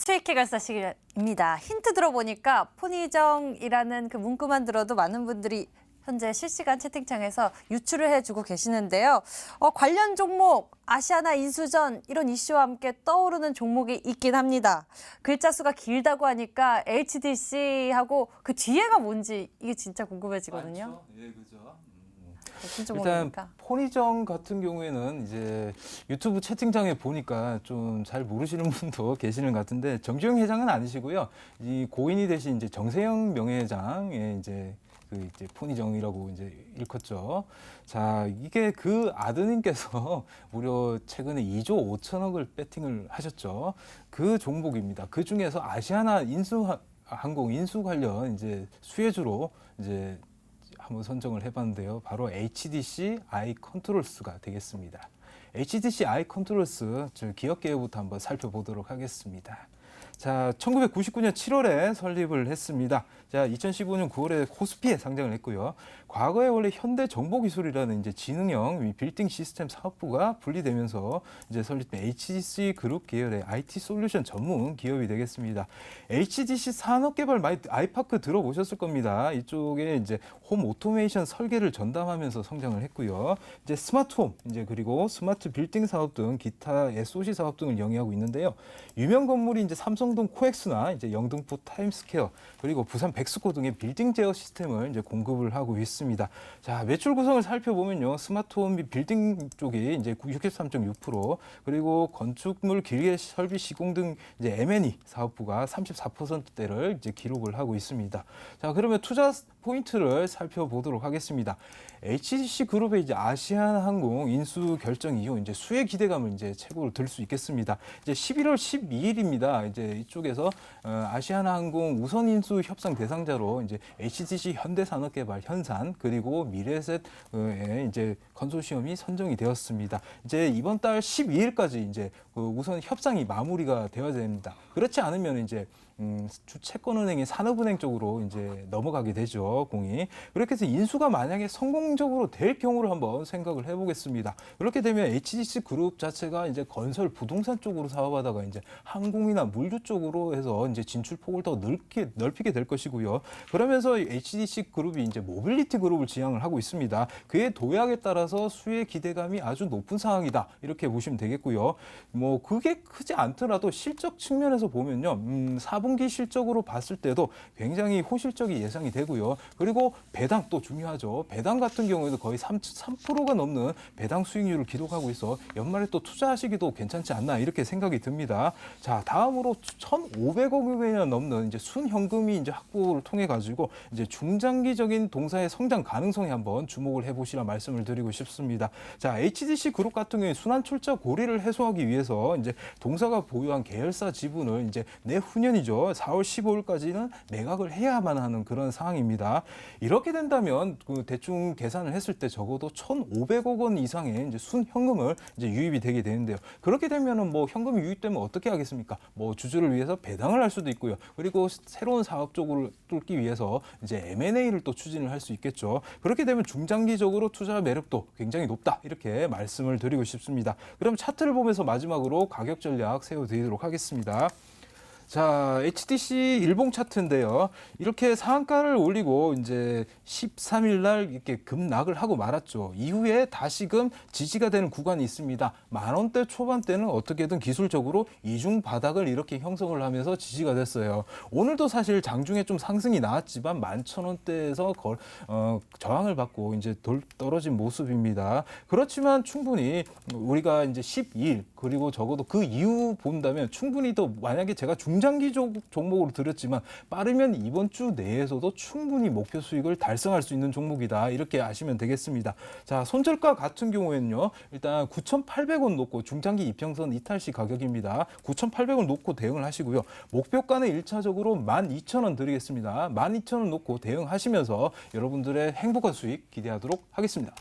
스테이키 갈사식입니다. 힌트 들어보니까 폰이정이라는 그 문구만 들어도 많은 분들이 현재 실시간 채팅창에서 유추를 해주고 계시는데요. 관련 종목, 아시아나 인수전 이런 이슈와 함께 떠오르는 종목이 있긴 합니다. 글자 수가 길다고 하니까 HDC하고 그 뒤에가 뭔지 이게 진짜 궁금해지거든요. 많죠? 예, 그죠. 무슨 일단 종목입니까? 폰이정 같은 경우에는 이제 유튜브 채팅창에 보니까 좀 잘 모르시는 분도 계시는 것 같은데 정주영 회장은 아니시고요. 이 고인이 되신 이제 정세영 명예회장의 이제 이제 폰이정이라고 이제 일컫죠. 자, 이게 그 아드님께서 무려 최근에 2조 5천억을 배팅을 하셨죠. 그 종목입니다. 그 중에서 아시아나 항공 인수 관련 이제 수혜주로 이제 한번 선정을 해봤는데요. 바로 HDC 아이컨트롤스가 되겠습니다. HDC 아이컨트롤스, 즉 기업계부터 한번 살펴보도록 하겠습니다. 자, 1999년 7월에 설립을 했습니다. 자, 2015년 9월에 코스피에 상장을 했고요. 과거에 원래 현대정보기술이라는 이제 지능형 빌딩 시스템 사업부가 분리되면서 이제 설립된 HDC 그룹 계열의 IT 솔루션 전문 기업이 되겠습니다. HDC 산업개발 아이파크 들어보셨을 겁니다. 이쪽에 이제 홈 오토메이션 설계를 전담하면서 성장을 했고요. 이제 스마트홈, 이제 그리고 스마트 빌딩 사업 등 기타 SOC 사업 등을 영위하고 있는데요. 유명 건물이 이제 삼성동 코엑스나 이제 영등포 타임스퀘어 그리고 부산 백스코 등의 빌딩 제어 시스템을 이제 공급을 하고 있습니다. 자, 매출 구성을 살펴보면요. 스마트홈 및 빌딩 쪽이 이제 63.6%, 그리고 건축물 기계 설비 시공 등 이제 M&E 사업부가 34%대를 이제 기록을 하고 있습니다. 자, 그러면 투자 포인트를 살펴보도록 하겠습니다. HDC 그룹의 이제 아시아나항공 인수 결정 이후 이제 수혜 기대감을 이제 최고로 들 수 있겠습니다. 이제 11월 12일입니다. 이제 이쪽에서 아시아나항공 우선 인수 협상 대상자로 이제 HDC 현대산업개발 현산 그리고 미래셋의 이제 컨소시엄이 선정이 되었습니다. 이제 이번 달 12일까지 이제 우선 협상이 마무리가 되어야 됩니다. 그렇지 않으면 이제 주채권은행이 산업은행 쪽으로 이제 넘어가게 되죠, 공이. 그렇게 해서 인수가 만약에 성공적으로 될 경우를 한번 생각을 해보겠습니다. 그렇게 되면 HDC 그룹 자체가 이제 건설, 부동산 쪽으로 사업하다가 이제 항공이나 물류 쪽으로 해서 이제 진출폭을 더 넓히게 될 것이고요. 그러면서 HDC 그룹이 이제 모빌리티 그룹을 지향을 하고 있습니다. 그의 도약에 따라서 수혜 기대감이 아주 높은 상황이다. 이렇게 보시면 되겠고요. 뭐 그게 크지 않더라도 실적 측면에서 보면요, 4분기 실적으로 봤을 때도 굉장히 호실적이 예상이 되고요. 그리고 배당 또 중요하죠. 배당 같은 경우에도 거의 3%가 넘는 배당 수익률을 기록하고 있어 연말에 또 투자하시기도 괜찮지 않나 이렇게 생각이 듭니다. 자, 다음으로 1,500억 원이나 넘는 이제 순현금이 이제 확보를 통해 가지고 이제 중장기적인 동사의 성장 가능성에 한번 주목을 해보시라 말씀을 드리고 싶습니다. 자, HDC 그룹 같은 경우에 순환 출자 고리를 해소하기 위해서 이제 동사가 보유한 계열사 지분을 이제 내후년이죠. 4월 15일까지는 매각을 해야만 하는 그런 상황입니다. 이렇게 된다면 그 대충 계산을 했을 때 적어도 1,500억 원 이상의 이제 순현금을 이제 유입이 되게 되는데요. 그렇게 되면은 뭐 현금이 유입되면 어떻게 하겠습니까? 뭐 주주를 위해서 배당을 할 수도 있고요. 그리고 새로운 사업 쪽을 뚫기 위해서 이제 M&A를 또 추진을 할 수 있겠죠. 그렇게 되면 중장기적으로 투자 매력도 굉장히 높다. 이렇게 말씀을 드리고 싶습니다. 그럼 차트를 보면서 마지막으로 가격 전략 세워드리도록 하겠습니다. 자, HDC 일봉 차트인데요. 이렇게 상한가를 올리고 이제 13일 날 이렇게 급락을 하고 말았죠. 이후에 다시금 지지가 되는 구간이 있습니다. 10,000원대 초반대는 어떻게든 기술적으로 이중 바닥을 이렇게 형성을 하면서 지지가 됐어요. 오늘도 사실 장중에 좀 상승이 나왔지만 11,000원대에서 저항을 받고 이제 떨어진 모습입니다. 그렇지만 충분히 우리가 이제 12일 그리고 적어도 그 이후 본다면 충분히 또 만약에 제가 중장기 종목으로 들었지만 빠르면 이번 주 내에서도 충분히 목표 수익을 달성할 수 있는 종목이다. 이렇게 아시면 되겠습니다. 자, 손절가 같은 경우에는요. 일단 9,800원 놓고 중장기 이평선 이탈 시 가격입니다. 9,800원 놓고 대응을 하시고요. 목표가는 1차적으로 12,000원 드리겠습니다. 12,000원 놓고 대응하시면서 여러분들의 행복한 수익 기대하도록 하겠습니다.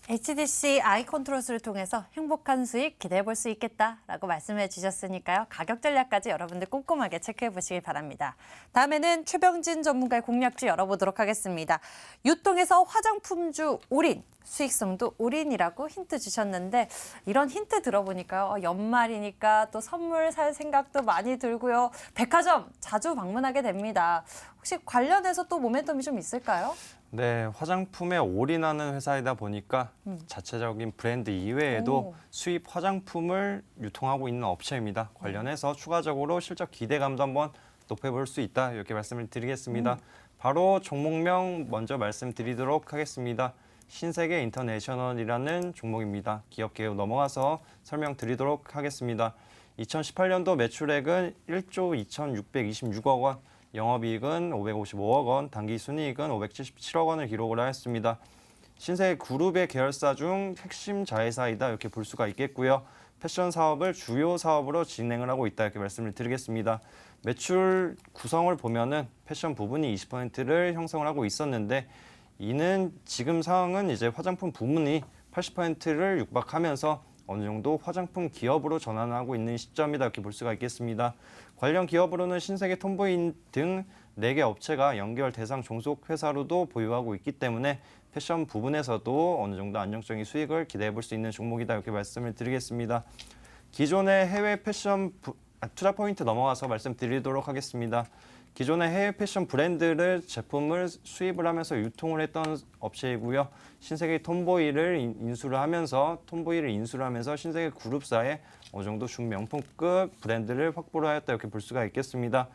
HDC 아이 컨트롤스를 통해서 행복한 수익 기대해 볼 수 있겠다라고 말씀해 주셨으니까요. 가격 전략까지 여러분들 꼼꼼하게 체크해 보시길 바랍니다. 다음에는 최병진 전문가의 공략주 열어보도록 하겠습니다. 유통에서 화장품주 올인, 수익성도 올인이라고 힌트 주셨는데 이런 힌트 들어보니까요. 연말이니까 또 선물 살 생각도 많이 들고요. 백화점 자주 방문하게 됩니다. 혹시 관련해서 또 모멘텀이 좀 있을까요? 네, 화장품에 올인하는 회사이다 보니까 자체적인 브랜드 이외에도 오. 수입 화장품을 유통하고 있는 업체입니다. 관련해서 추가적으로 실적 기대감도 한번 높여볼 수 있다, 이렇게 말씀을 드리겠습니다. 바로 종목명 먼저 말씀드리도록 하겠습니다. 신세계 인터내셔널이라는 종목입니다. 기업 개요 넘어가서 설명드리도록 하겠습니다. 2018년도 매출액은 1조 2,626억 원, 영업이익은 555억 원, 당기순이익은 577억 원을 기록을 하였습니다. 신세계 그룹의 계열사 중 핵심 자회사이다, 이렇게 볼 수가 있겠고요. 패션 사업을 주요 사업으로 진행을 하고 있다, 이렇게 말씀을 드리겠습니다. 매출 구성을 보면은 패션 부분이 20%를 형성을 하고 있었는데 이는 지금 상황은 이제 화장품 부문이 80%를 육박하면서 어느 정도 화장품 기업으로 전환하고 있는 시점이다, 이렇게 볼 수가 있겠습니다. 관련 기업으로는 신세계 톰보이 등 4개 업체가 연결 대상 종속 회사로도 보유하고 있기 때문에 패션 부분에서도 어느 정도 안정적인 수익을 기대해 볼 수 있는 종목이다, 이렇게 말씀을 드리겠습니다. 기존의 해외 패션 투자 포인트 넘어가서 말씀드리도록 하겠습니다. 기존의 해외 패션 브랜드를 제품을 수입을 하면서 유통을 했던 업체이고요. 신세계 톰보이를 인수를 하면서 신세계 그룹사의 어느 정도 중명품급 브랜드를 확보를 하였다, 이렇게 볼 수가 있겠습니다.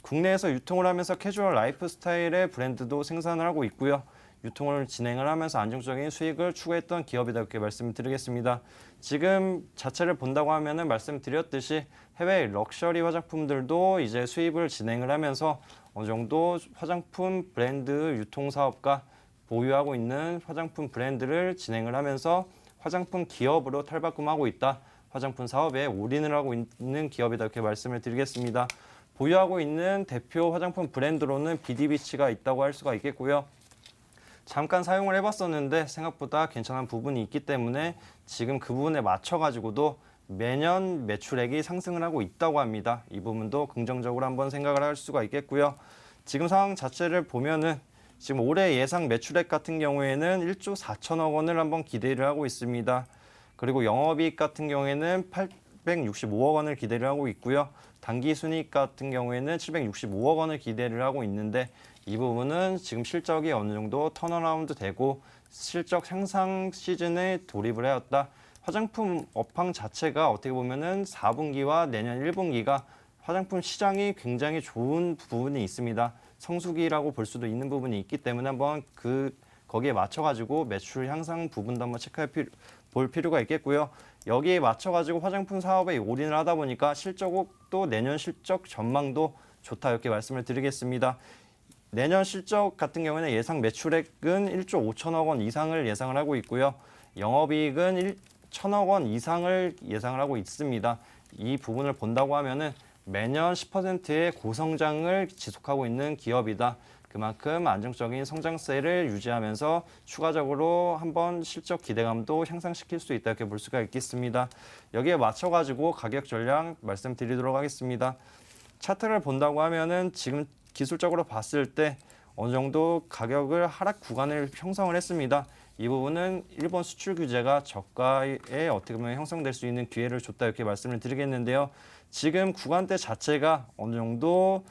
국내에서 유통을 하면서 캐주얼 라이프 스타일의 브랜드도 생산을 하고 있고요. 유통을 진행을 하면서 안정적인 수익을 추구했던 기업이다, 이렇게 말씀을 드리겠습니다. 지금 자체를 본다고 하면은 말씀드렸듯이 해외 럭셔리 화장품들도 이제 수입을 진행을 하면서 어느 정도 화장품 브랜드 유통 사업과 보유하고 있는 화장품 브랜드를 진행을 하면서 화장품 기업으로 탈바꿈하고 있다, 화장품 사업에 올인을 하고 있는 기업이다, 이렇게 말씀을 드리겠습니다. 보유하고 있는 대표 화장품 브랜드로는 비디비치가 있다고 할 수가 있겠고요. 잠깐 사용을 해봤었는데 생각보다 괜찮은 부분이 있기 때문에 지금 그 부분에 맞춰가지고도 매년 매출액이 상승을 하고 있다고 합니다. 이 부분도 긍정적으로 한번 생각을 할 수가 있겠고요. 지금 상황 자체를 보면은 지금 올해 예상 매출액 같은 경우에는 1조 4천억 원을 한번 기대를 하고 있습니다. 그리고 영업이익 같은 경우에는 865억 원을 기대를 하고 있고요. 당기순이익 같은 경우에는 765억 원을 기대를 하고 있는데 이 부분은 지금 실적이 어느 정도 턴어라운드 되고 실적 향상 시즌에 돌입을 하였다. 화장품 업황 자체가 어떻게 보면은 4분기와 내년 1분기가 화장품 시장이 굉장히 좋은 부분이 있습니다. 성수기라고 볼 수도 있는 부분이 있기 때문에 한번 거기에 맞춰가지고 매출 향상 부분도 한번 체크해 볼 필요가 있겠고요. 여기에 맞춰가지고 화장품 사업에 올인을 하다 보니까 실적도 내년 실적 전망도 좋다, 이렇게 말씀을 드리겠습니다. 내년 실적 같은 경우에는 예상 매출액은 1조 5천억 원 이상을 예상을 하고 있고요. 영업이익은 1천억 원 이상을 예상을 하고 있습니다. 이 부분을 본다고 하면은 매년 10%의 고성장을 지속하고 있는 기업이다. 그만큼 안정적인 성장세를 유지하면서 추가적으로 한번 실적 기대감도 향상시킬 수 있다, 이렇게 볼 수가 있겠습니다. 여기에 맞춰가지고 가격 전략 말씀드리도록 하겠습니다. 차트를 본다고 하면은 지금 기술적으로 봤을 때 어느 정도 가격을 하락 구간을 형성을 했습니다. 이 부분은 일본 수출 규제가 저가에 어떻게 보면 형성될 수 있는 기회를 줬다, 이렇게 말씀을 드리겠는데요. 지금 구간대 자체가 어느 정도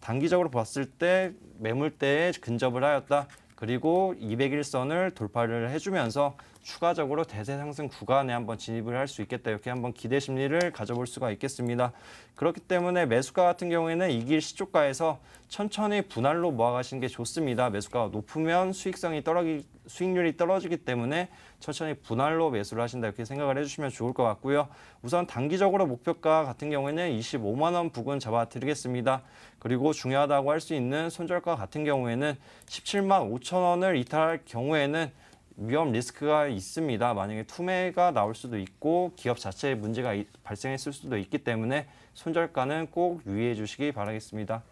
단기적으로 봤을 때 매물대에 근접을 하였다. 그리고 200일선을 돌파를 해주면서 추가적으로 대세 상승 구간에 한번 진입을 할 수 있겠다, 이렇게 한번 기대 심리를 가져볼 수가 있겠습니다. 그렇기 때문에 매수가 같은 경우에는 이 길 시초가에서 천천히 분할로 모아가시는 게 좋습니다. 매수가가 높으면 수익률이 떨어지기 때문에 천천히 분할로 매수를 하신다, 이렇게 생각을 해주시면 좋을 것 같고요. 우선 단기적으로 목표가 같은 경우에는 25만 원 부근 잡아드리겠습니다. 그리고 중요하다고 할 수 있는 손절가 같은 경우에는 17만 5천 원을 이탈할 경우에는 위험 리스크가 있습니다. 만약에 투매가 나올 수도 있고 기업 자체에 문제가 발생했을 수도 있기 때문에 손절가는 꼭 유의해 주시기 바라겠습니다.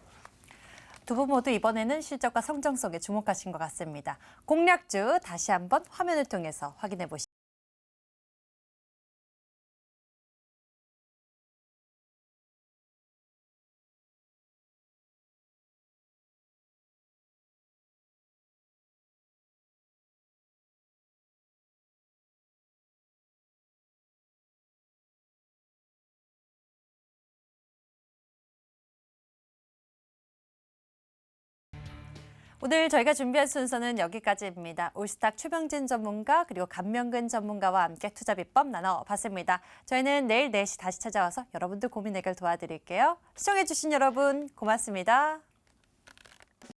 두 분 모두 이번에는 실적과 성장성에 주목하신 것 같습니다. 공략주 다시 한번 화면을 통해서 확인해 보시죠. 오늘 저희가 준비한 순서는 여기까지입니다. 올스탁 최병진 전문가 그리고 감명근 전문가와 함께 투자 비법 나눠봤습니다. 저희는 내일 4시 다시 찾아와서 여러분들 고민 해결 도와드릴게요. 시청해주신 여러분 고맙습니다.